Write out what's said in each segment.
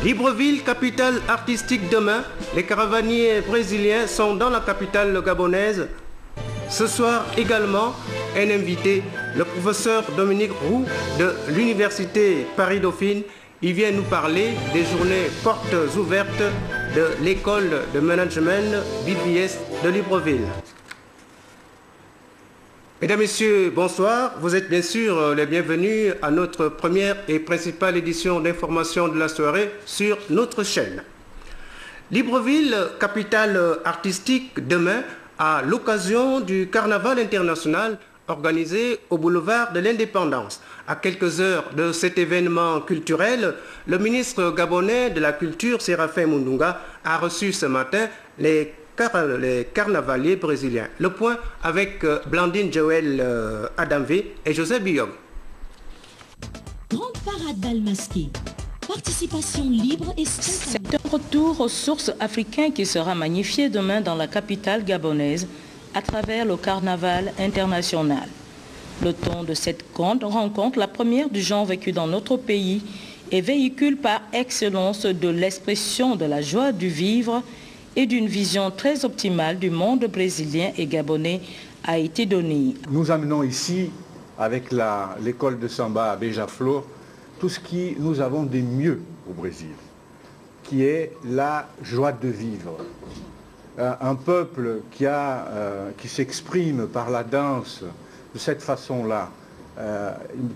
Libreville, capitale artistique demain. Les caravaniers brésiliens sont dans la capitale gabonaise. Ce soir également, un invité, le professeur Dominique Roux de l'Université Paris-Dauphine. Il vient nous parler des journées portes ouvertes de l'école de management BPS de Libreville. Mesdames, Messieurs, bonsoir. Vous êtes bien sûr les bienvenus à notre première et principale édition d'information de la soirée sur notre chaîne. Libreville, capitale artistique demain, à l'occasion du Carnaval international organisé au boulevard de l'Indépendance. À quelques heures de cet événement culturel, le ministre gabonais de la Culture, Séraphin Mundunga, a reçu ce matin les carnavaliers brésiliens. Le point avec Blandine Joël Adamvé et Joseph Billon. Grande parade bal masqué. Participation libre et spontanée. C'est un retour aux sources africaines qui sera magnifié demain dans la capitale gabonaise à travers le carnaval international. Le ton de cette grande rencontre, la première du genre vécue dans notre pays, et véhicule par excellence de l'expression de la joie du vivre et d'une vision très optimale du monde brésilien et gabonais a été donnée. Nous amenons ici, avec l'école de samba à Beija-Flor, tout ce que nous avons de mieux au Brésil, qui est la joie de vivre. Un peuple qui s'exprime par la danse de cette façon-là,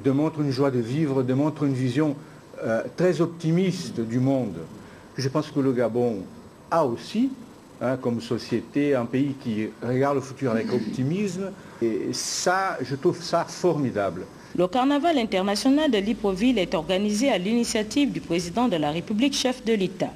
démontre une joie de vivre, démontre une vision très optimiste du monde. Je pense que le Gabon a aussi, comme société, un pays qui regarde le futur avec optimisme. Et ça, je trouve ça formidable. Le carnaval international de Libreville est organisé à l'initiative du président de la République, chef de l'État,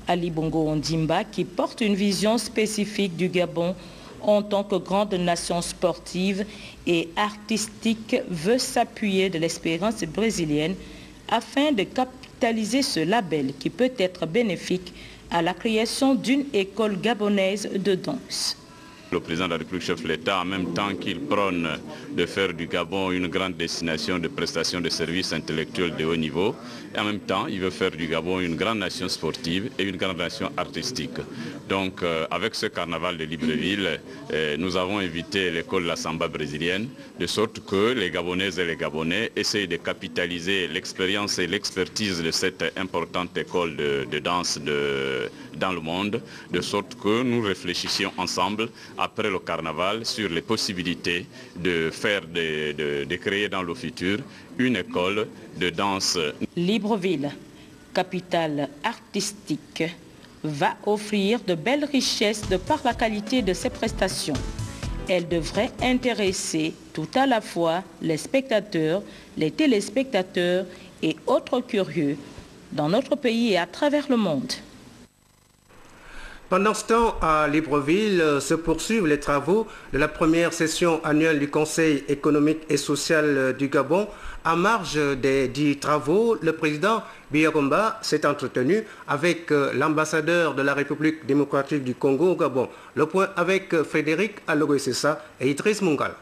Ali Bongo Ondimba, qui porte une vision spécifique du Gabon en tant que grande nation sportive et artistique, veut s'appuyer de l'expérience brésilienne afin de capitaliser ce label qui peut être bénéfique à la création d'une école gabonaise de danse. Le président de la République, chef de l'État, en même temps qu'il prône de faire du Gabon une grande destination de prestations de services intellectuels de haut niveau, et en même temps, il veut faire du Gabon une grande nation sportive et une grande nation artistique. Donc, avec ce carnaval de Libreville, nous avons invité l'école de la samba brésilienne, de sorte que les Gabonaises et les Gabonais essayent de capitaliser l'expérience et l'expertise de cette importante école de danse dans le monde, de sorte que nous réfléchissions ensemble après le carnaval sur les possibilités de créer dans le futur une école de danse. Libreville, capitale artistique, va offrir de belles richesses de par la qualité de ses prestations. Elle devrait intéresser tout à la fois les spectateurs, les téléspectateurs et autres curieux dans notre pays et à travers le monde. Pendant ce temps, à Libreville, se poursuivent les travaux de la première session annuelle du Conseil économique et social du Gabon. À marge des dits travaux, le président Biyoromba s'est entretenu avec l'ambassadeur de la République démocratique du Congo au Gabon. Le point avec Frédéric Alogoïsessa et Idriss Mungal.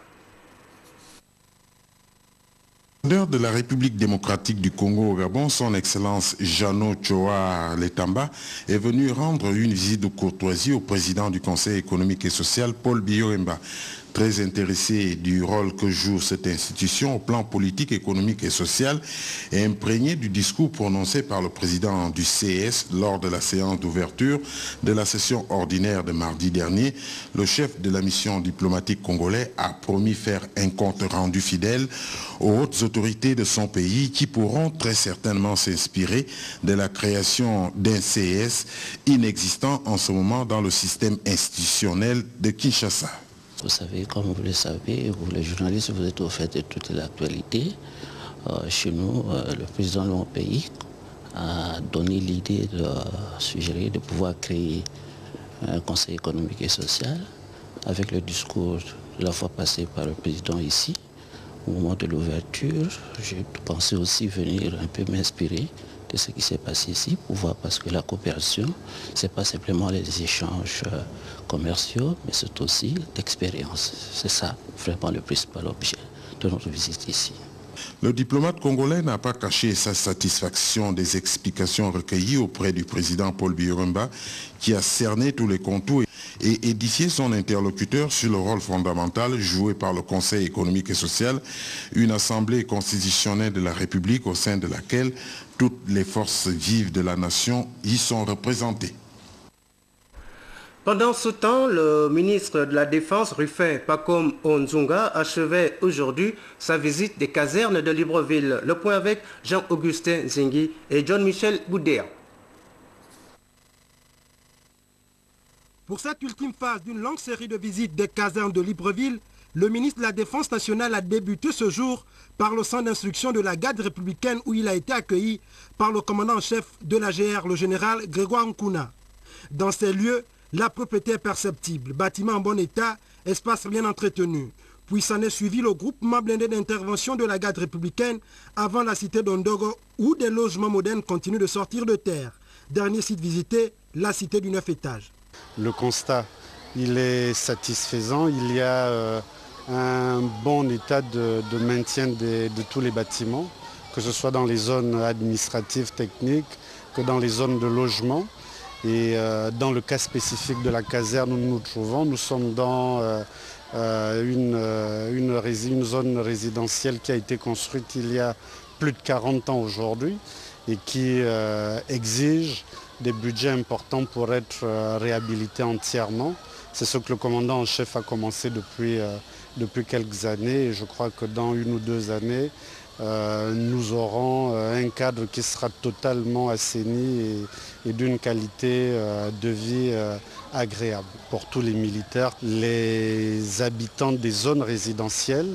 De la République démocratique du Congo au Gabon, son Excellence Jano Choa Letamba est venu rendre une visite de courtoisie au président du Conseil économique et social, Paul Biyoromba. Très intéressé du rôle que joue cette institution au plan politique, économique et social et imprégné du discours prononcé par le président du CS lors de la séance d'ouverture de la session ordinaire de mardi dernier, le chef de la mission diplomatique congolais a promis faire un compte rendu fidèle aux hautes autorités de son pays qui pourront très certainement s'inspirer de la création d'un CS inexistant en ce moment dans le système institutionnel de Kinshasa. Vous savez, comme vous le savez, vous les journalistes, vous êtes au fait de toute l'actualité. Chez nous, le président de mon pays a donné l'idée de suggérer de pouvoir créer un conseil économique et social avec le discours de la fois passée par le président ici. Au moment de l'ouverture, j'ai pensé aussi venir un peu m'inspirer de ce qui s'est passé ici pour voir, parce que la coopération, ce n'est pas simplement les échanges commerciaux, mais c'est aussi l'expérience. C'est ça vraiment le principal objet de notre visite ici. Le diplomate congolais n'a pas caché sa satisfaction des explications recueillies auprès du président Paul Biya, qui a cerné tous les contours et édifié son interlocuteur sur le rôle fondamental joué par le Conseil économique et social, une assemblée constitutionnelle de la République au sein de laquelle toutes les forces vives de la nation y sont représentées. Pendant ce temps, le ministre de la Défense, Rufin Pacom Onzunga, achevait aujourd'hui sa visite des casernes de Libreville. Le point avec Jean-Augustin Zingui et John-Michel Boudéa. Pour cette ultime phase d'une longue série de visites des casernes de Libreville, le ministre de la Défense nationale a débuté ce jour par le centre d'instruction de la garde républicaine où il a été accueilli par le commandant en chef de l'AGR, le général Grégoire Nkuna. Dans ces lieux, la propriété est perceptible, bâtiment en bon état, espace bien entretenu. Puis s'en est suivi le groupement blindé d'intervention de la garde républicaine avant la cité d'Ondogo où des logements modernes continuent de sortir de terre. Dernier site visité, la cité du 9 étages. Le constat, il est satisfaisant. Il y a un bon état de maintien de tous les bâtiments, que ce soit dans les zones administratives, techniques, que dans les zones de logement. Et dans le cas spécifique de la caserne où nous nous trouvons, nous sommes dans une zone résidentielle qui a été construite il y a plus de 40 ans aujourd'hui et qui exige des budgets importants pour être réhabilités entièrement. C'est ce que le commandant en chef a commencé depuis quelques années et je crois que dans 1 ou 2 années, nous aurons un cadre qui sera totalement assaini et d'une qualité de vie agréable pour tous les militaires. Les habitants des zones résidentielles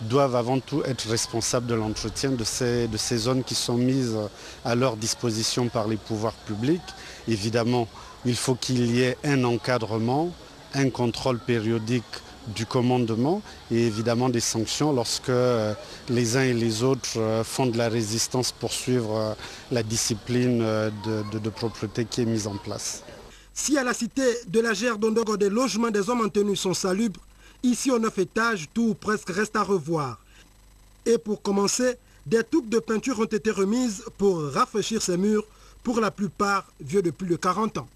doivent avant tout être responsables de l'entretien de ces zones qui sont mises à leur disposition par les pouvoirs publics. Évidemment, il faut qu'il y ait un encadrement, un contrôle périodique du commandement et évidemment des sanctions lorsque les uns et les autres font de la résistance pour suivre la discipline de propreté qui est mise en place. Si à la cité de la GR d'Ondogo des logements des hommes en tenue sont salubres, ici au 9 étages, tout ou presque reste à revoir. Et pour commencer, des touques de peinture ont été remises pour rafraîchir ces murs, pour la plupart vieux de plus de 40 ans.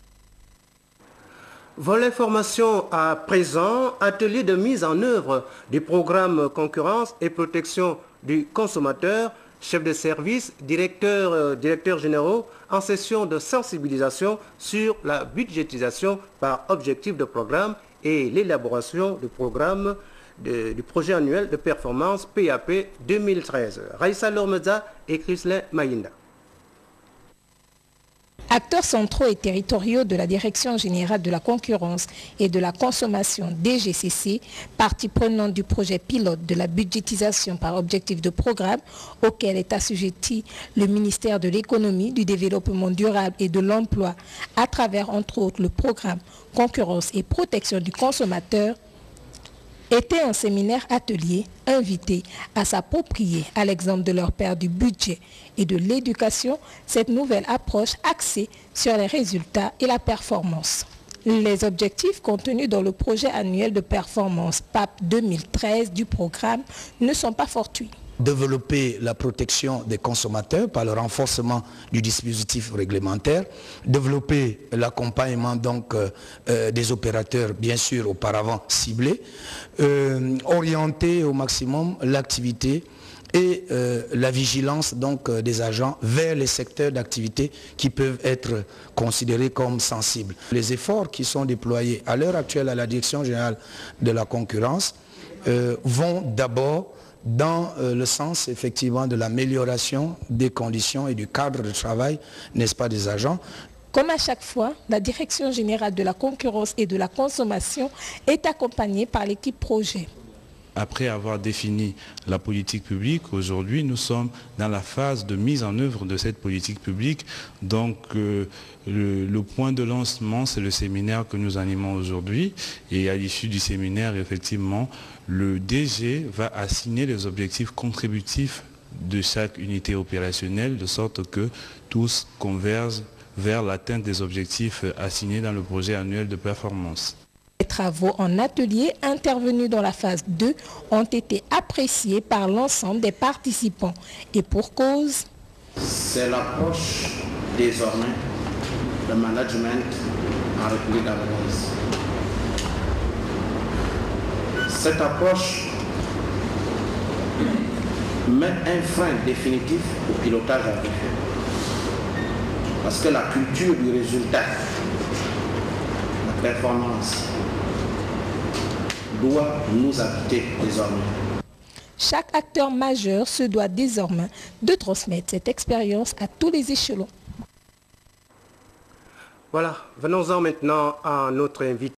Volet formation à présent, atelier de mise en œuvre du programme concurrence et protection du consommateur, chef de service, directeurs généraux en session de sensibilisation sur la budgétisation par objectif de programme et l'élaboration du programme du projet annuel de performance PAP 2013. Raïssa Lormeza et Chrislin Maïnda. Acteurs centraux et territoriaux de la Direction générale de la concurrence et de la consommation DGCC, partie prenante du projet pilote de la budgétisation par objectif de programme auquel est assujetti le ministère de l'économie, du développement durable et de l'emploi à travers entre autres le programme concurrence et protection du consommateur, était un séminaire atelier invité à s'approprier, à l'exemple de leur père du budget et de l'éducation, cette nouvelle approche axée sur les résultats et la performance. Les objectifs contenus dans le projet annuel de performance PAP 2013 du programme ne sont pas fortuits. Développer la protection des consommateurs par le renforcement du dispositif réglementaire, développer l'accompagnement donc des opérateurs bien sûr auparavant ciblés, orienter au maximum l'activité et la vigilance donc des agents vers les secteurs d'activité qui peuvent être considérés comme sensibles. Les efforts qui sont déployés à l'heure actuelle à la Direction générale de la concurrence vont d'abord dans le sens effectivement de l'amélioration des conditions et du cadre de travail, n'est-ce pas, des agents. Comme à chaque fois, la Direction générale de la concurrence et de la consommation est accompagnée par l'équipe projet. Après avoir défini la politique publique, aujourd'hui nous sommes dans la phase de mise en œuvre de cette politique publique. Donc le point de lancement, c'est le séminaire que nous animons aujourd'hui. Et à l'issue du séminaire, effectivement, le DG va assigner les objectifs contributifs de chaque unité opérationnelle, de sorte que tous convergent vers l'atteinte des objectifs assignés dans le projet annuel de performance. Les travaux en atelier intervenus dans la phase 2 ont été appréciés par l'ensemble des participants. Et pour cause, c'est l'approche désormais de management en République gabonaise. Cette approche met un frein définitif au pilotage agricole. Parce que la culture du résultat, la performance, doit nous habiter désormais. Chaque acteur majeur se doit désormais de transmettre cette expérience à tous les échelons. Voilà, venons-en maintenant à notre invité.